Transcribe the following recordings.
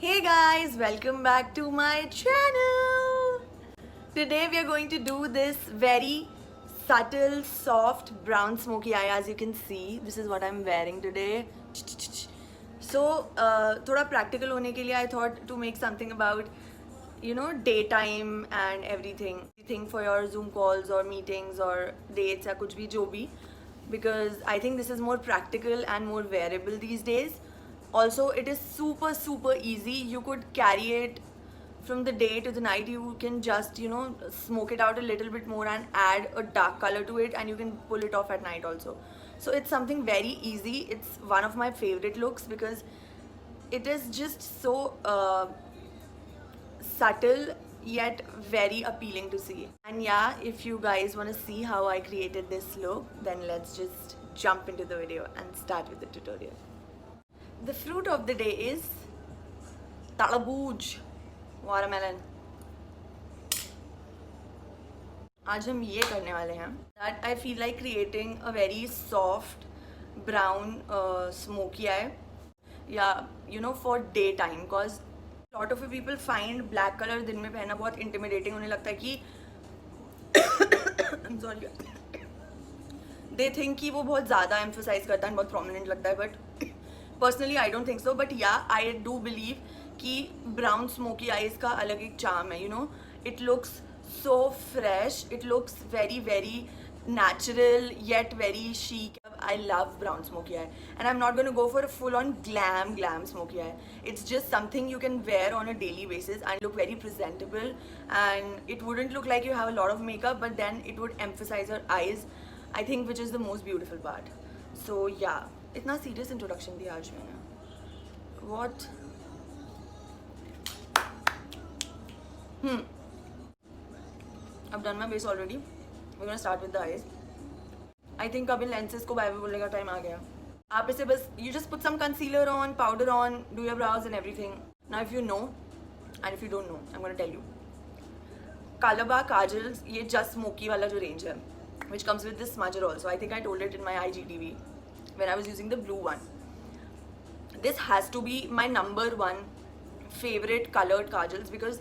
Hey guys, welcome back to my channel. Today we are going to do this very subtle, soft brown smoky eye. As you can see, this is what I'm wearing today. So, थोड़ा practical होने के लिए I thought to make something about daytime and everything for your Zoom calls or meetings or dates या कुछ भी जो भी, because I think this is more practical and more wearable these days. Also, it is super easy. You could carry it from the day to the night. You can just smoke it out a little bit more and add a dark color to it, and you can pull it off at night also. So it's something very easy. It's one of my favorite looks because it is just so subtle yet very appealing to see. And yeah, if you guys want to see how I created this look, then let's just jump into the video and start with the tutorial. The fruit of the day is talabooj, watermelon. आज हम ये करने वाले हैं that I feel like creating a very soft brown smoky eye, yeah, for daytime, because lot of people find black color दिन में पहनना बहुत intimidating. उन्हें लगता है कि I'm sorry, they think कि वो बहुत ज़्यादा emphasize करता है, बहुत prominent लगता है, but personally I don't think so. But yeah, I do believe कि brown smoky eyes का अलग एक charm है. It looks so fresh, it looks very natural yet very chic. I love brown smoky eye, and I'm not going to go for a full-on glam smoky eye. It's just something you can wear on a daily basis and look very presentable, and it wouldn't look like you have a lot of makeup, but then it would emphasize your eyes, I think, which is the most beautiful part. So yeah, इतना serious introduction दिया आज मैंने. What? I've done my base already. We're gonna start with the eyes. I think अब इन lenses को bye bye बोलने का time आ गया. आप इसे बस you just put some concealer on, powder on, do your brows and everything. Now if you know, and if you don't know, I'm gonna tell you. Kalaba kajals, ये just smoky वाला जो range है, which comes with this smudger also. I think I told it in my IGTV when I was using the blue one. This has to be my number one favorite colored kajals because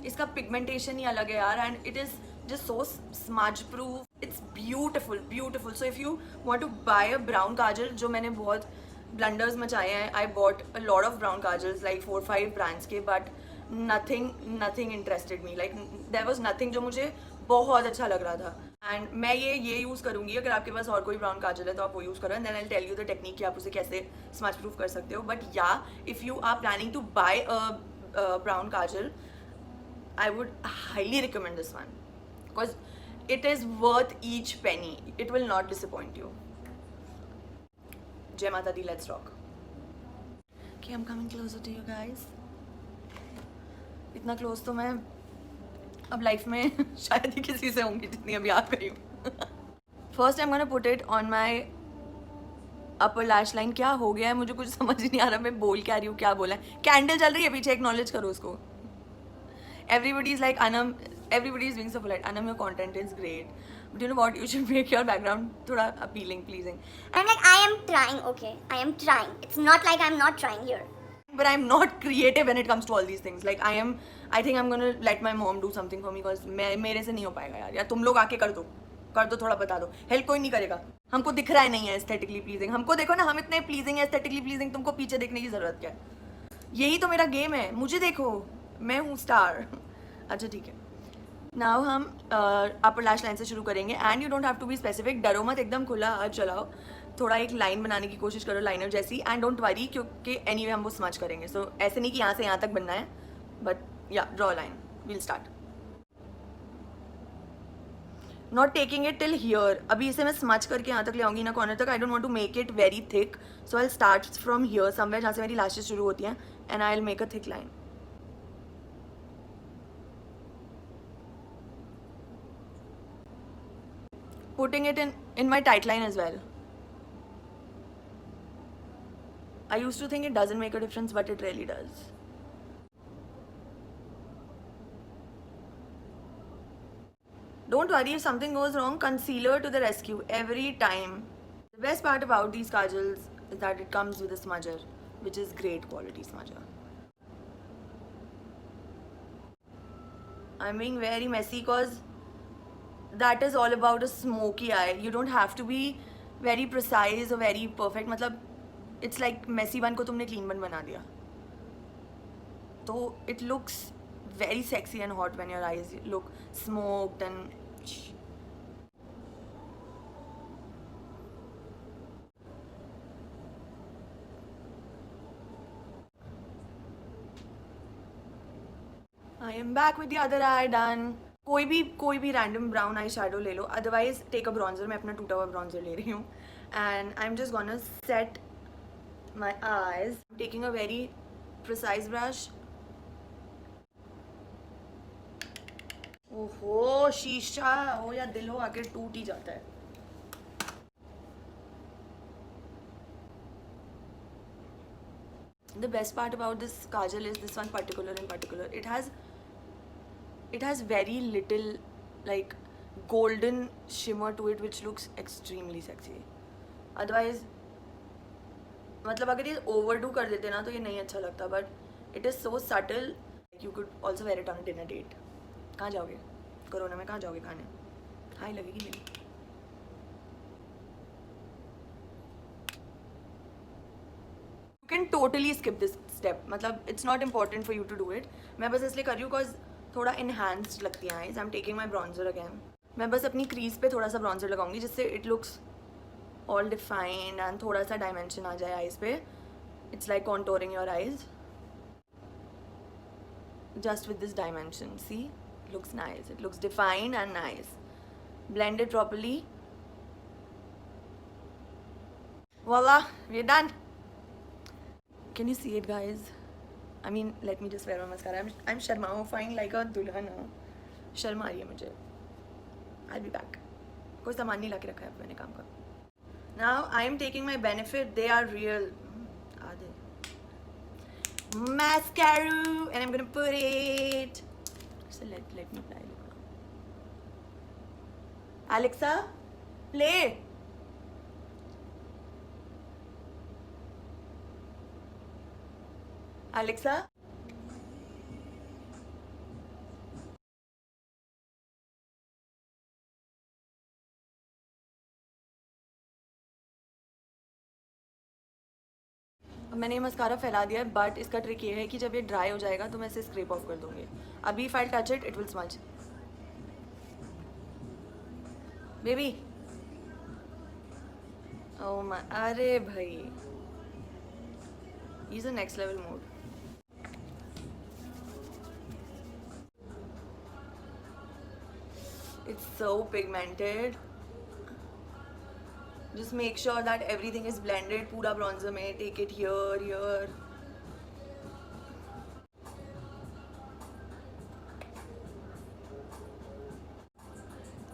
इसका pigmentation ही अलग है यार, and it is just so smudge proof. It's beautiful. So if you want to buy a brown kajal, जो मैंने बहुत blunders मचाए हैं, I bought a lot of brown kajals, like 4-5 brands के, but nothing interested me. Like there was nothing जो मुझे बहुत अच्छा लग रहा था. And मैं ये यूज़ करूँगी. अगर आपके पास और कोई ब्राउन काजल है तो आप वो यूज़ करो, and then I'll tell you the technique कि आप उसे कैसे smudge proof कर सकते हो. But yeah, if you are planning to buy a brown kajal, I would highly recommend this one because it is worth each penny. It will not disappoint you. Jai Mata Di, let's rock. Okay, I'm coming closer to you guys. इतना close तो मैं अब life में शायद ही किसी से होंगी जितनी अभी आप रही हूँ. First I'm gonna put it on my upper lash line. क्या हो गया है मुझे कुछ समझ नहीं आ रहा, मैं बोल क्या रही हूँ, क्या बोला है. कैंडल चल रही है पीछे, एक्नॉलेज करो उसको. Everybody is like, Anam, everybody is being so polite. Anam, your content is great. But you know what? You should make your background thoda appealing, pleasing. I'm like, I am trying, okay? I am trying. It's not like I'm not trying here. But I'm not creative when it comes to all these things. Like I think I'm gonna let my mom do something for me because मेरे से नहीं हो पाएगा यार. या तुम लोग आके कर दो थोड़ा बता दो. हेल्प कोई नहीं करेगा. हमको दिख रहा है नहीं है एस्थेटिकली प्लीजिंग. हमको देखो ना, हम इतने प्लीजिंग है, एस्थेटिकली प्लीजिंग. तुमको पीछे देखने की जरूरत क्या है? यही तो मेरा गेम है. मुझे देखो, मैं हूँ स्टार. अच्छा ठीक है. नाउ हम अपर लैश लाइन से शुरू करेंगे. And you don't have to be specific. डरो मत, एकदम खुला हाथ चलाओ. थोड़ा एक लाइन बनाने की कोशिश करो लाइनर जैसी. एंड डोंट वरी क्योंकि एनीवे हम वो स्मच करेंगे. सो ऐसे नहीं कि यहाँ से यहाँ तक बनना है, बट या draw line. We'll start. Not taking it till here. अभी इसे मैं स्मच करके यहाँ तक ले आऊँगी ना कॉर्नर तक. I don't want to make it very thick, so I start from here somewhere जहाँ से मेरी लैशेस शुरू होती हैं, and I will make a thick line. Putting it in my tight line as well. I used to think it doesn't make a difference, but it really does. Don't worry if something goes wrong, concealer to the rescue every time. The best part about these kajals is that it comes with a smudger, which is great quality smudger. I'm being very messy because that is all about a smoky eye. You don't have to be very precise or very perfect. मतलब it's like messy bun को तुमने clean bun बना दिया. So it looks very sexy and hot when your eyes look smoked and. I am back with the other eye done. कोई भी random brown eye shadow ले लो. Otherwise take a bronzer. मैं अपना टूटा हुआ bronzer ले रही हूँ. And I'm just gonna set my eyes. I'm taking a very precise brush. ओहो शीशा हो या दिल हो आके टूट ही जाता है. The best part about this kajal is this one in particular. It has very little like golden shimmer to it, which looks extremely sexy. Otherwise, मतलब अगर ये overdo कर देते ना तो ये नहीं अच्छा लगता. But it is so subtle. You could also wear it on a dinner date. कहाँ जाओगे? कोरोना में कहाँ जाओगे खाने? हाई लगेगी मेरी. You can totally skip this step. मतलब it's not important for you to do it. मैं बस इसलिए कर रही हूँ cause थोड़ा enhanced लगती हैं eyes. I'm taking my bronzer again. मैं बस अपनी crease पे थोड़ा सा bronzer लगाऊंगी जिससे it looks all defined and थोड़ा सा dimension आ जाए eyes पे. It's like contouring your eyes. Just with this dimension. See? It looks nice. It looks defined and nice. Blend it properly. Voila! We're done. Can you see it, guys? I mean, let me just wear my mascara. I'm sharmaifying like a dulhan. शर्म आ रही है मुझे. I'll be back. कोई सामान नहीं लाके रखा है मैंने काम का. Now I am taking my Benefit. They are real. आधे. Mascara, and I'm gonna put it. So let me play. Alexa, play. Alexa. मैंने ये मस्कारा फैला दिया है बट इसका ट्रिक ये है कि जब ये ड्राई हो जाएगा तो मैं इसे स्क्रैप ऑफ कर दूंगी. अभी if I'll touch it, it will smudge. Baby. Oh my, अरे भाई. He's a next level mode. It's so pigmented. Just make sure that everything is blended. पूरा bronzer में take it here.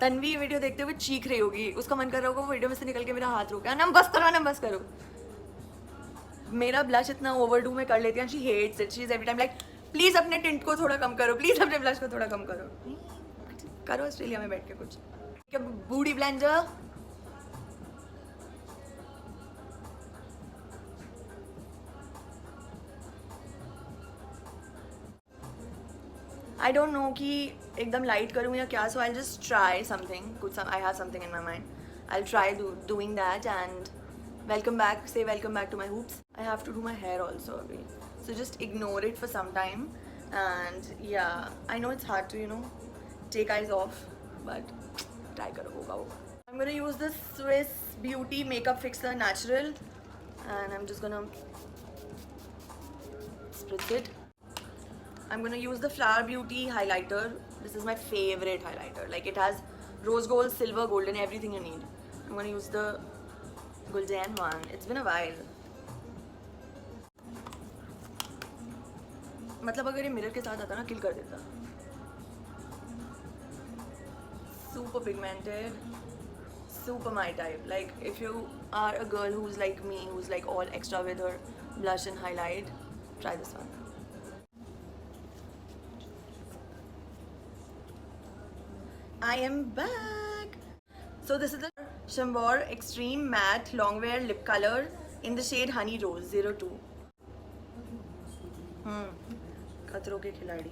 Tanvi video देखते हुए चीख रही होगी. उसका मन कर रहा होगा वो वीडियो में से निकल के मेरा हाथ रोका. ना बस करो. मेरा ब्लश इतना ओवरडू में कर लेती है. She hates it. She is every time like please अपने टिंट को थोड़ा कम करो. प्लीज अपने ब्लश को थोड़ा कम करो. ऑस्ट्रेलिया में बैठ के कुछ. क्या बूढ़ी ब्लेंडर. I don't know कि एकदम लाइट करूँ या क्या. So I'll just try something. I have something in my mind. I'll try doing that and welcome back. Say welcome back to my hoops. I have to do my hair also again. So just ignore it for some time. And yeah, I know it's hard to take eyes off, but try करो होगा. I'm gonna use this Swiss Beauty Makeup Fixer Natural, and I'm just gonna spritz it. I'm gonna use the Flower Beauty highlighter. This is my favorite highlighter. Like it has rose gold, silver, golden, everything you need. I'm gonna use the golden one. It's been a while. मतलब अगर ये mirror के साथ आता ना किल कर देता. Super pigmented, super my type. Like if you are a girl who's like me, who's like all extra with her blush and highlight, try this one. I am back. So this is the Chambord Extreme Matte Longwear Lip Color in the shade Honey Rose 02. खतरों के खिलाड़ी.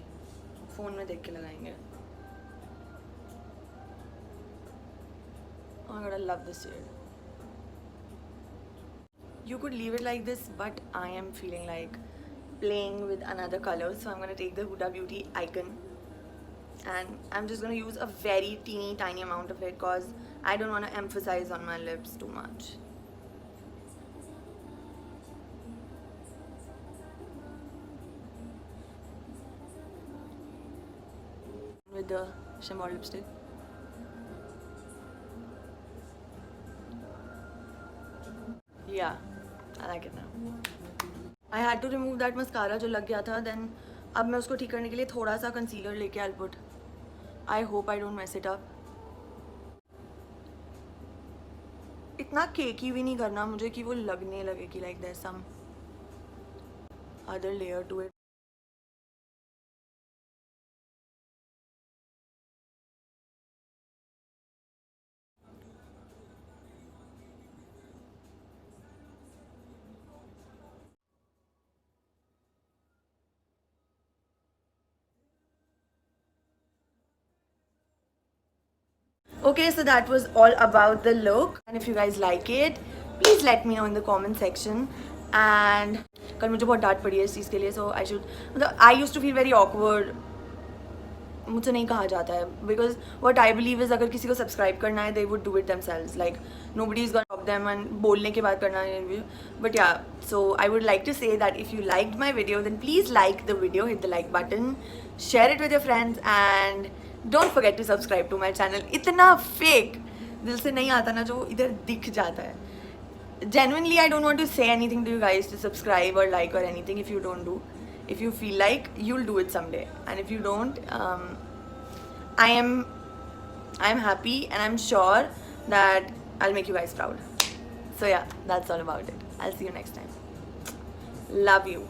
Phone में देख के लगाएंगे. Oh my god, I love this shade. You could leave it like this, but I am feeling like playing with another color, so I'm gonna take the Huda Beauty icon and I'm just gonna use a very teeny tiny amount of it because I don't want to emphasize on my lips too much. With the shimmer lipstick. Yeah, I like it now. I had to remove that mascara जो लग गया था. Then अब मैं उसको ठीक करने के लिए थोड़ा सा concealer लेके I'll put. I hope I don't mess it up. इतना केकी भी नहीं करना मुझे कि वो लगने लगे कि like there's some other layer to it. Okay, so that was all about the look. And if you guys like it, please let me know in the comment section. And कल मुझे बहुत डांट पड़ी है इस चीज़ के लिए, so I should, मतलब I used to feel very awkward. मुझसे नहीं कहा जाता है because what I believe is अगर किसी को सब्सक्राइब करना है they would do it themselves. Like nobody is gonna stop them and बोलने के बाद करना है. But yeah, so I would like to say that if you liked my video, then please like the video, hit the like button, share it with your friends and don't forget to subscribe to my channel. इतना fake दिल से नहीं आता ना जो इधर दिख जाता है. Genuinely, I don't want to say anything to you guys to subscribe or like or anything if you don't do. If you feel like, you'll do it someday. And if you don't, I am happy and I'm sure that I'll make you guys proud. So yeah, that's all about it. I'll see you next time. Love you.